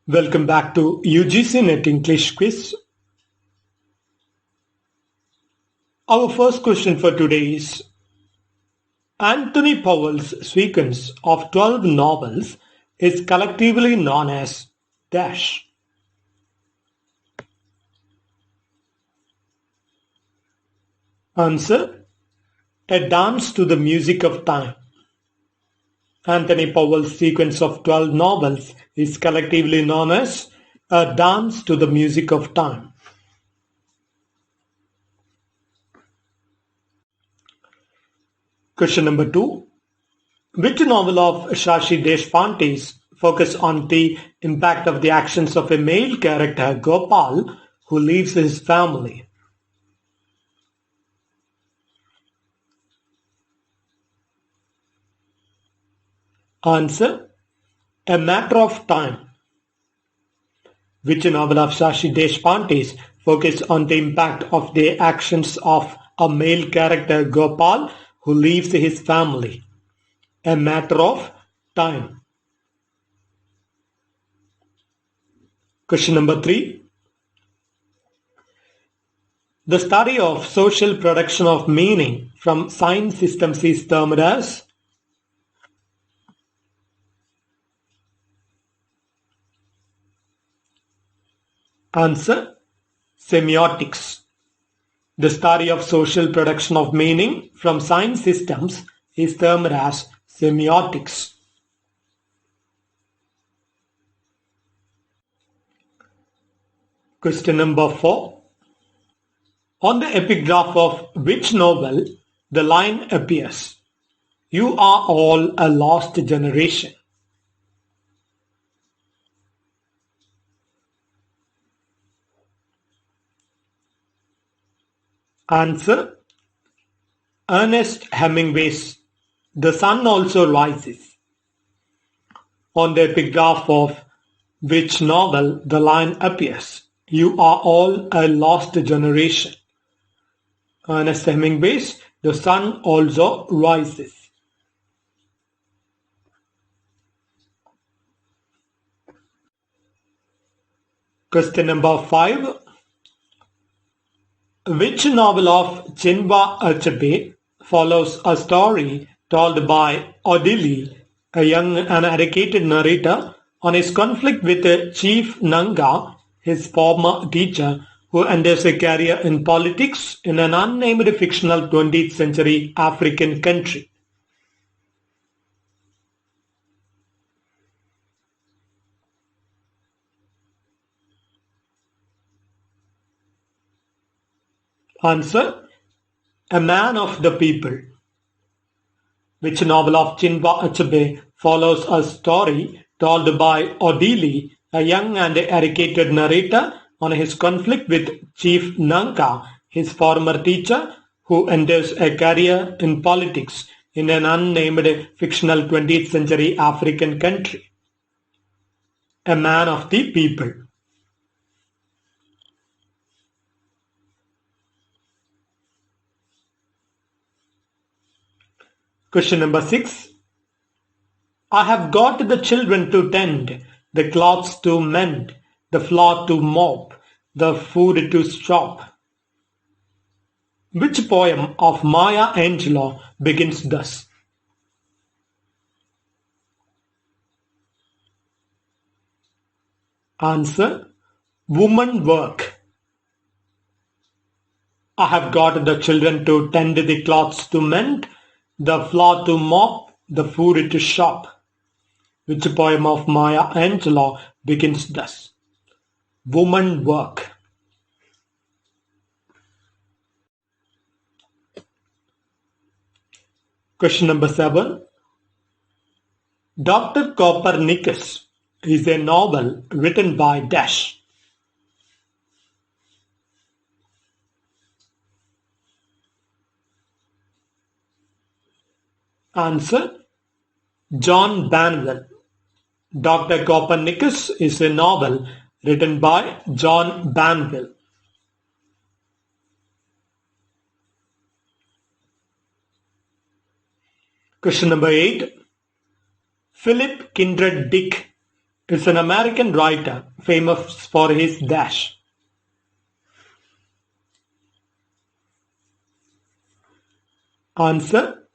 Welcome back to UGC Net English Quiz. Our first question for today is Anthony Powell's sequence of 12 novels is collectively known as dash. Answer: A Dance to the Music of Time. Anthony Powell's sequence of 12 novels is collectively known as A Dance to the Music of Time. Question number 2. Which novel of Shashi Deshpante's focus on the impact of the actions of a male character, Gopal, who leaves his family? Answer: A Matter of Time. Which novel of Shashi Deshpante's focus on the impact of the actions of a male character, Gopal, who leaves his family? A Matter of Time. Question number 3. The study of social production of meaning from sign systems is termed as? Answer: Semiotics. The study of social production of meaning from sign systems is termed as semiotics. Question number 4. On the epigraph of which novel the line appears, "You are all a lost generation"? Answer: Ernest Hemingway's The Sun Also Rises. On the epigraph of which novel the line appears, "You are all a lost generation"? Ernest Hemingway's The Sun Also Rises. Question number 5. Which novel of Chinua Achebe follows a story told by Odili, a young and educated narrator, on his conflict with Chief Nanga, his former teacher, who enters a career in politics in an unnamed fictional 20th century African country? Answer: A Man of the People. Which novel of Chinua Achebe follows a story told by Odili, a young and educated narrator, on his conflict with Chief Nanga, his former teacher, who enters a career in politics in an unnamed fictional 20th century African country? A Man of the People. Question number 6. I have got the children to tend, the clothes to mend, the floor to mop, the food to stop. Which poem of Maya Angelou begins thus? Answer: Woman Work. I have got the children to tend, the clothes to mend, the floor to mop, the food to shop. Which poem of Maya Angelou begins thus? Woman Work. Question number 7. Dr. Copernicus is a novel written by dash. Answer: John Banville. Dr. Copernicus is a novel written by John Banville. Question number 8. Philip Kindred Dick is an American writer famous for his dash. Answer: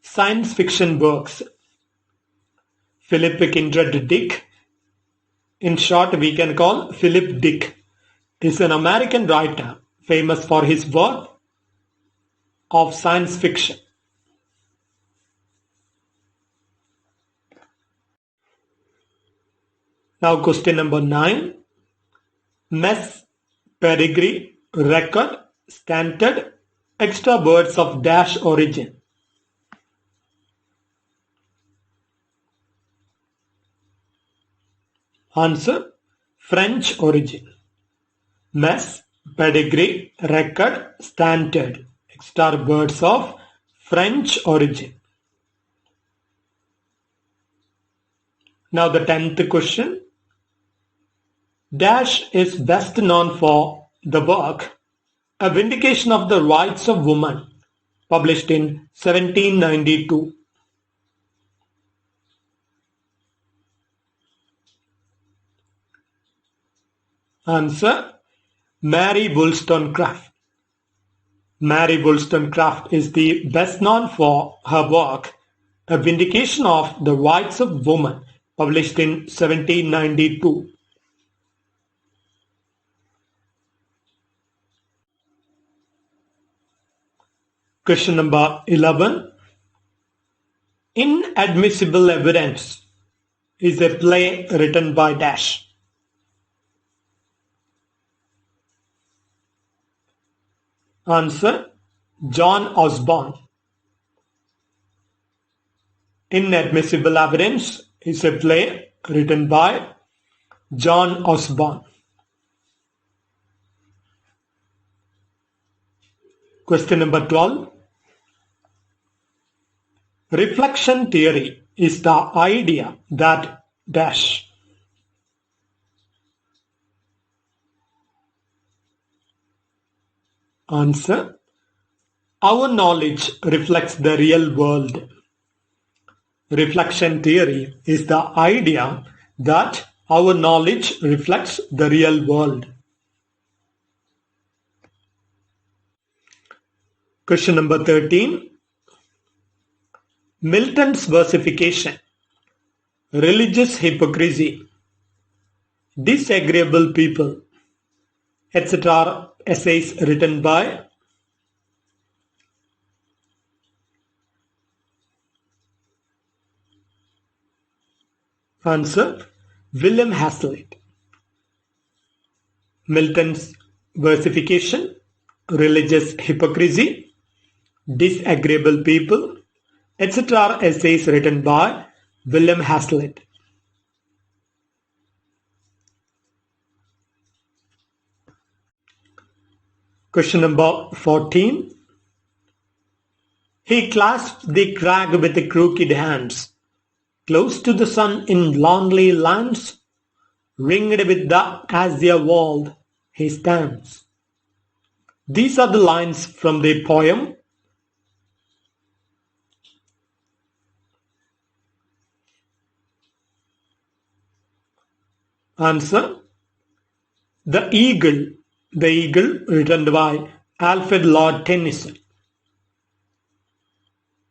science fiction works. Philip Kindred Dick, in short we can call Philip Dick, is an American writer famous for his work of science fiction. Now question number 9. Mess, pedigree, record, standard, extra words of dash origin. Answer: French origin. Mess, pedigree, record, standard, extra words of French origin. Now the 10th question. Dash is best known for the work A Vindication of the Rights of Woman, published in 1792. Answer: Mary Wollstonecraft. Mary Wollstonecraft is the best known for her work A Vindication of the Rights of Woman, published in 1792. Question number 11. Inadmissible Evidence is a play written by dash. Answer: John Osborne. Inadmissible Evidence is a play written by John Osborne. Question number 12. Reflection theory is the idea that dash. Answer: our knowledge reflects the real world. Reflection theory is the idea that our knowledge reflects the real world. Question number 13. Milton's versification, religious hypocrisy, disagreeable people, etc. are essays written by Answer: William Hazlitt. Milton's versification, religious hypocrisy, disagreeable people, etc. are essays written by William Hazlitt. Question number 14. He clasped the crag with the crooked hands, close to the sun in lonely lands, ringed with the azure world he stands. These are the lines from the poem Answer: The Eagle. The Eagle, written by Alfred Lord Tennyson.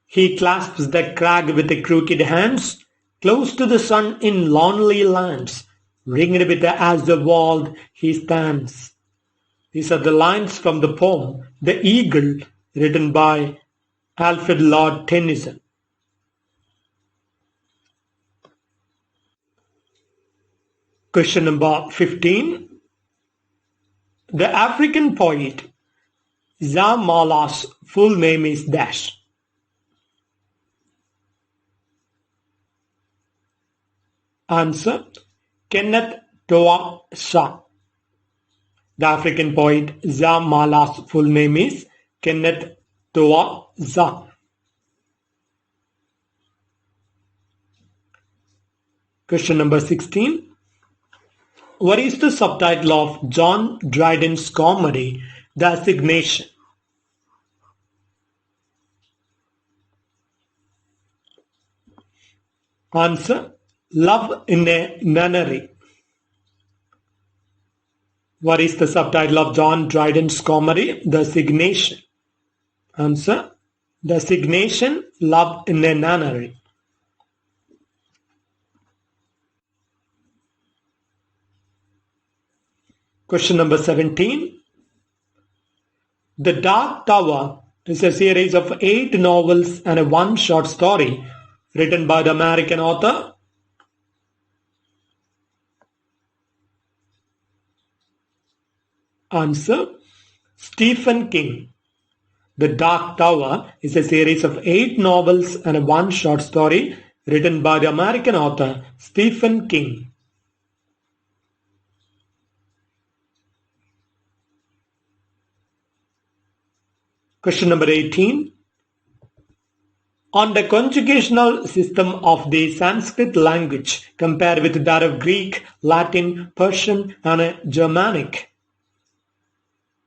He clasps the crag with the crooked hands, close to the sun in lonely lands, ringed with the azure world he stands. These are the lines from the poem The Eagle, written by Alfred Lord Tennyson. Question number 15. The African poet Zamala's full name is dash. Answer: Kenneth Toa Shah. The African poet Zamala's full name is Kenneth Toa Shah. Question number 16. What is the subtitle of John Dryden's comedy, The Assignation? Answer: Love in a Nunnery. What is the subtitle of John Dryden's comedy, The Signation? Answer: The Signation, Love in a Nunnery. Question number 17. The Dark Tower is a series of 8 novels and a 1 short story written by the American author. Answer: Stephen King. The Dark Tower is a series of 8 novels and a 1 short story written by the American author Stephen King. Question number 18. On the conjugational system of the Sanskrit language compared with that of Greek, Latin, Persian and Germanic,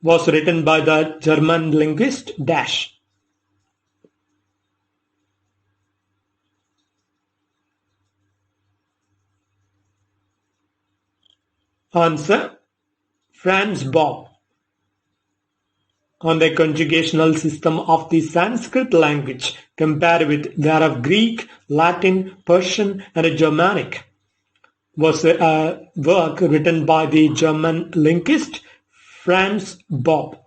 was written by the German linguist Dash. Answer: Franz Bopp. On the conjugational system of the Sanskrit language compared with that of Greek, Latin, Persian and Germanic, was a work written by the German linguist Franz Bopp.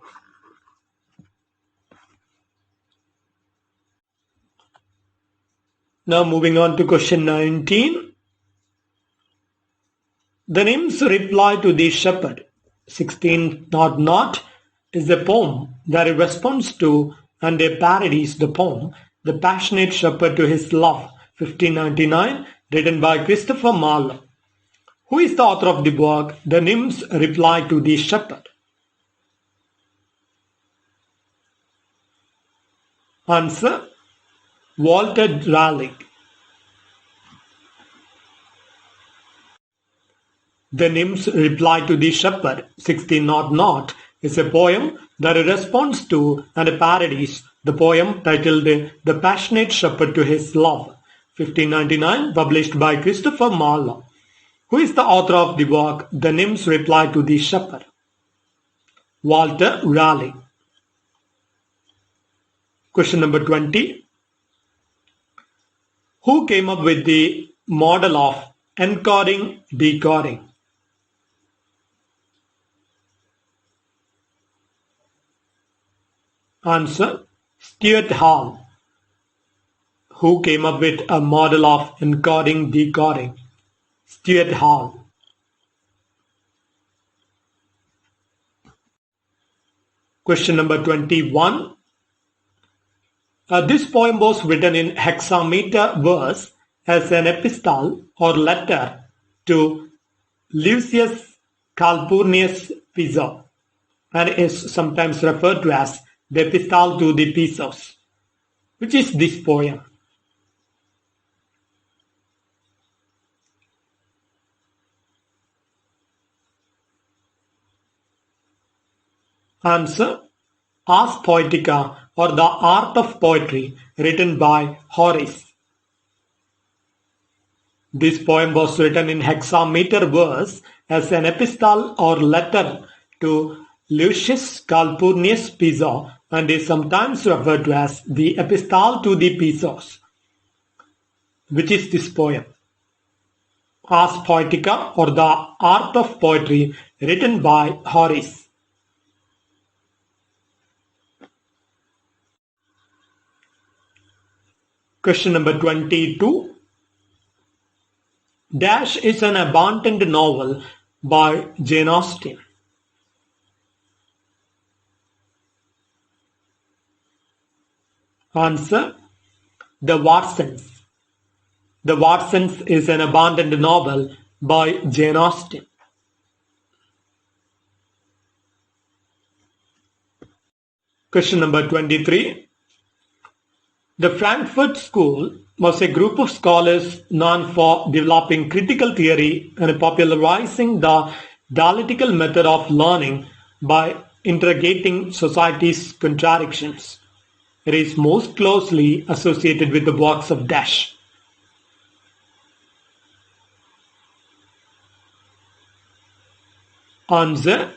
Now moving on to question 19. The nymph's reply to the shepherd, 1600, is a poem that responds to and parodies the poem The Passionate Shepherd to His Love, 1599, written by Christopher Marlowe. Who is the author of the work The Nymph's Reply to the Shepherd? Answer: Walter Raleigh. The Nymph's Reply to the Shepherd, 1600, is a poem that responds to and parodies the poem titled The Passionate Shepherd to His Love, 1599, published by Christopher Marlowe. Who is the author of the work The Nymph's Reply to the Shepherd? Walter Raleigh. Question number 20. Who came up with the model of encoding-decoding? Answer: Stuart Hall. Who came up with a model of encoding-decoding? Stuart Hall. Question number 21. This poem was written in hexameter verse as an epistle or letter to Lucius Calpurnius Piso, and is sometimes referred to as the Epistle to the Pisos. Which is this poem? Answer: Ars Poetica, or the Art of Poetry, written by Horace. This poem was written in hexameter verse as an epistle or letter to Lucius Calpurnius Piso, and is sometimes referred to as the Epistle to the Pisos. Which is this poem? Ars Poetica, or the Art of Poetry, written by Horace. Question number 22. Dash is an abandoned novel by Jane Austen. Answer: The Watsons. The Watsons is an abandoned novel by Jane Austen. Question number 23. The Frankfurt School was a group of scholars known for developing critical theory and popularizing the dialectical method of learning by interrogating society's contradictions. It is most closely associated with the works of Dash. Answer: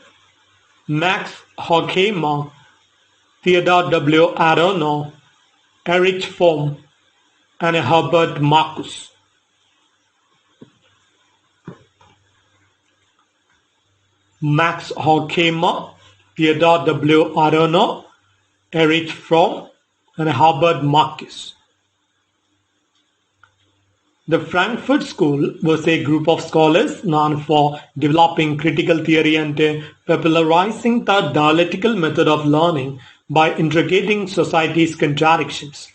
Max Horkheimer, Theodore W. Adorno, Erich Fromm, and Herbert Marcuse. Max Horkheimer, Theodore W. Adorno, Erich Fromm, and Herbert Marcuse. The Frankfurt School was a group of scholars known for developing critical theory and popularizing the dialectical method of learning by interrogating society's contradictions.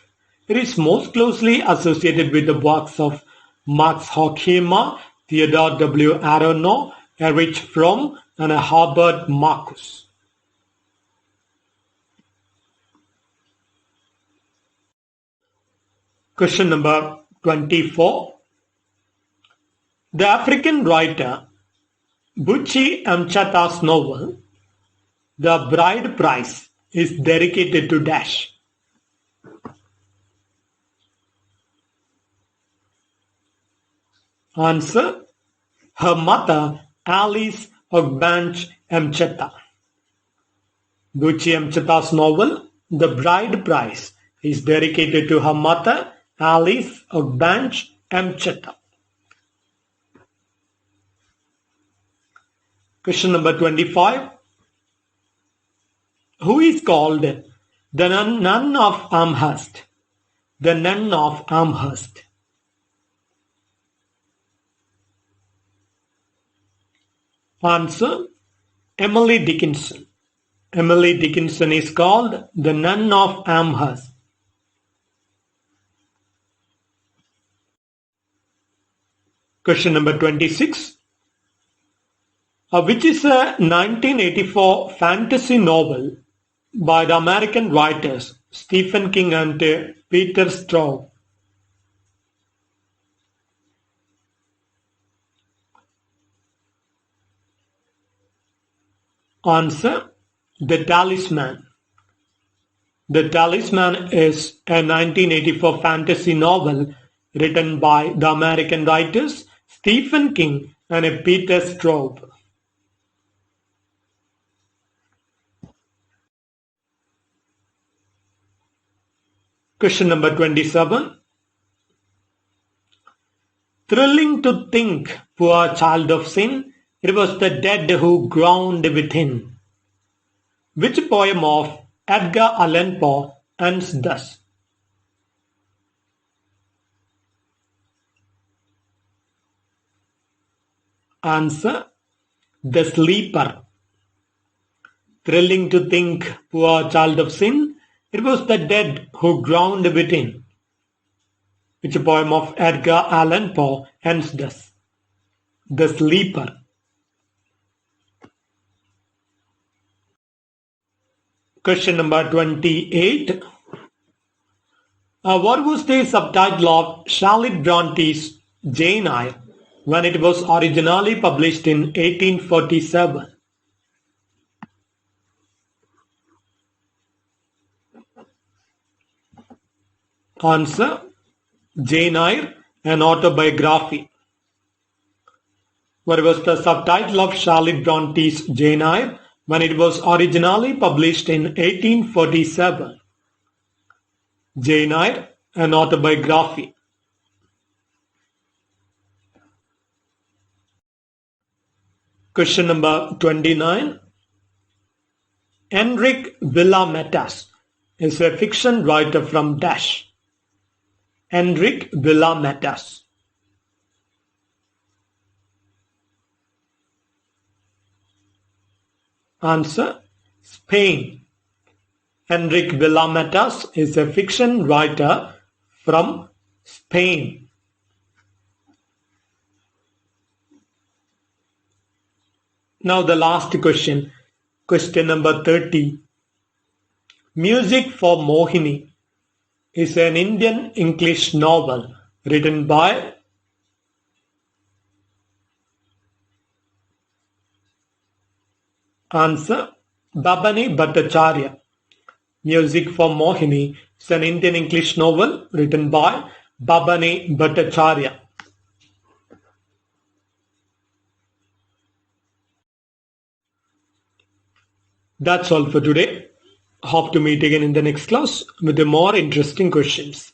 It is most closely associated with the works of Max Horkheimer, Theodore W. Adorno, Erich Fromm, and Herbert Marcuse. Question number 24. The African writer Buchi Amchata's novel The Bride Price is dedicated to dash. Answer: her mother, Alice Ogbanche Amchata. Buchi Amchata's novel The Bride Price is dedicated to her mother, Alice Ogbanche Amchata. Question number 25. Who is called the Nun of Amherst? The Nun of Amherst. Answer: Emily Dickinson. Emily Dickinson is called the Nun of Amherst. Question number 26. Which is a 1984 fantasy novel by the American writers Stephen King and Peter Straub. Answer: The Talisman. The Talisman is a 1984 fantasy novel written by the American writers Stephen King and Peter Straub. Question number 27. Thrilling to think, poor child of sin, it was the dead who groaned within. Which poem of Edgar Allan Poe ends thus? Answer: The Sleeper. Thrilling to think, poor child of sin, it was the dead who groaned within. Which poem of Edgar Allan Poe ends thus? The Sleeper. Question number 28. What was the subtitle of Charlotte Bronte's Jane Eyre when it was originally published in 1847? Answer: Jane Eyre, an autobiography. What was the subtitle of Charlotte Bronte's Jane Eyre when it was originally published in 1847? Jane Eyre, an autobiography. Question number 29. Enrique Villa-Matas is a fiction writer from Dash. Enrique Villa-Matas. Answer: Spain. Enrique Villa-Matas is a fiction writer from Spain. Now the last question. Question number 30. Music for Mohini is an Indian English novel written by Answer: Babani Bhattacharya. Music for Mohini is an Indian English novel written by Babani Bhattacharya. That's all for today. Hope to meet again in the next class with the more interesting questions.